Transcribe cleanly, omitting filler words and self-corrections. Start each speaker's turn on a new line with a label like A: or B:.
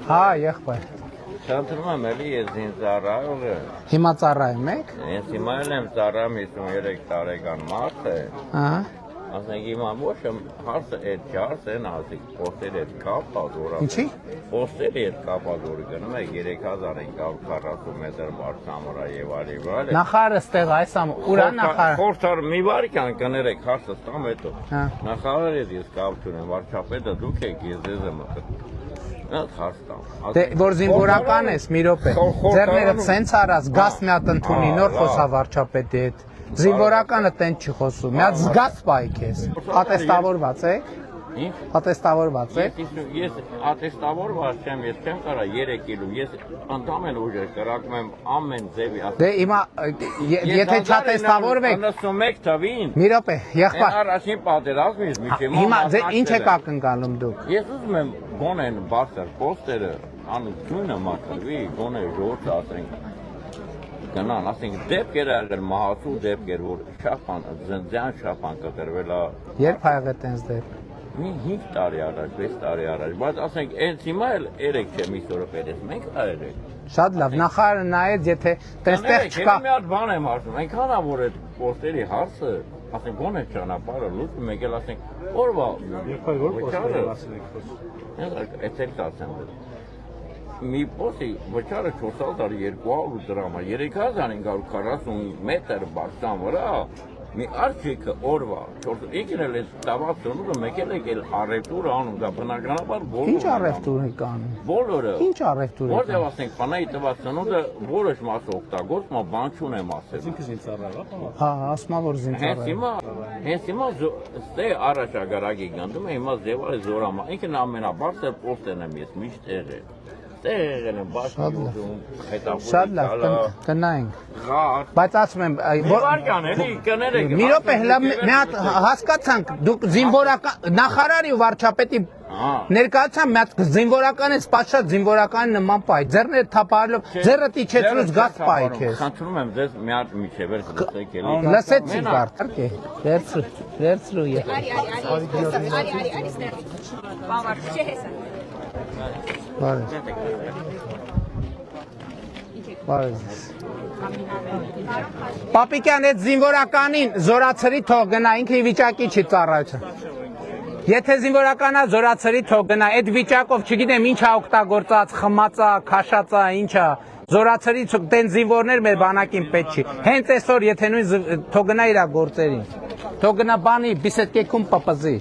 A: Հա, եղբայր։
B: Շանտրում եմ էլի ես ինձ ծառայողը։
A: Հիմա ծառայում եք։
B: Ես հիմա էլ եմ ծառայում 53 տարեկան մարդ է։
A: Ահա։
B: Ասենք հիմա ոչ հարցը այդ չարս են ասիկ պոստերի հետ կապած որա։
A: Ինչի։
B: Պոստերի հետ կապած որ գնում է 3540 մետր բարձրամորա եւ այլն։
A: Նախարարը ստեղ այս ուրա նախարար։
B: Խորհրդար մի վարքյան կներեք հարցը ստամ հետո։
A: Հա։
B: Նախարարը ես կապություն եմ վարչապետը դուք եք ես ձեզ եմ մտել։ Նա հարցամ։
A: Դե որ զինվորական ես մի րոպե։ Ձեռներդ սենց արած գաս մի հատ ընդունի նոր խոսա վարչապետի հետ։ Զինվորականը տենց չի խոսում։ Մի հատ զգաս բայ քեզ։ Ատեստավորված եք։
B: Ինչ։
A: Ատեստավորված եք։
B: Ես ատեստավորված չեմ, ես չեմ կարա 3 կիլո, ես ընդամեն ուժեր կրակում եմ ամեն ձևի։
A: Դե հիմա եթե չատեստավորվեք
B: 91 թվին։
A: մի րոպե, եղբայր։
B: Առաջին պատերազմից միջև
A: Հիմա ինչ եք ակնկալում դուք։
B: Ես ուզում եմ գոնեն բարձր պոստերը անունը մաքրվի, գոնե ժողովուրդը ասենք գնան, ասենք դեպքեր եղել մահացու դեպքեր, որ շապան, ձյան շապան կտրվել է։
A: Երբ ա եղել տենց դեպք։
B: Մի 5 տարի առաջ, 6 տարի առաջ, բայց ասենք այնց հիմա էլ 3 չէ մի սորը պետք մենք արել ենք։
A: Շատ լավ, նախարարը նայեց, եթե տենստեղ չկա։
B: Մի հատ բան եմ ասում, այնքան է որ այդ պոստերի հարցը, ասենք գոնե ճանապարհը լուծում մեկ էլ ասենք օրվա մի պոստի վճարը 400 դրամ է, 3540 մետր բարձրան վրա, մի արջիկը օրվա, ինքն էլ էս տաված ծնունդը մեկ էլ եկել առևտուրը անում, դա բնականաբար բոլորը։
A: Ինչ առևտուր եք անում։
B: Բոլորը։
A: Ինչ առևտուր եք անում։
B: Որտեղ ասենք բանայի տված ծնունդը որոշ մասը օգտագործում է, բան չունեմ ասել։
C: Ինքը զինծառայող է։
A: Հա, ասում եմ որ զինծառայող։
B: Հենց հիմա ստե առաջագարակի գնդում է, հիմա ձևը զորամա, ինքն ամենաբարձր պոստերն եմ ես միշտ եղել։
A: Շատ լավ, կնայենք։ Բայց ասում եմ, մի րոպե հլա մի հատ հասկացանք, դուք զինվորական նախարարի ու վարչապետի ներկայացան մի հատ զինվորական են սպասած զինվորականի նման պայ, ձեռները թափահարելով, ձեռը տիչեցրուց գաս պայ քեզ։
B: Խնդրում եմ ձեզ մի հատ միջև լսեք էլի։
A: Լսեցիք արդյոք է, վերցրու է։ Բարև։ Պապիկյան այդ զինվորականին զորացրի թող գնա, ինքը վիճակի չի ծառայություն։ Եթե զինվորականա զորացրի թող գնա, այդ վիճակով չգիտեմ ինչա օգտագործած, խմածա, քաշածա, ինչա, զորացրի տեն զինվորներ մեր բանակին պետք չի։ Հենց այսօր եթե նույն թող գնա իր գործերին։ Թող գնա բանի բիսեդկեքում պապզի։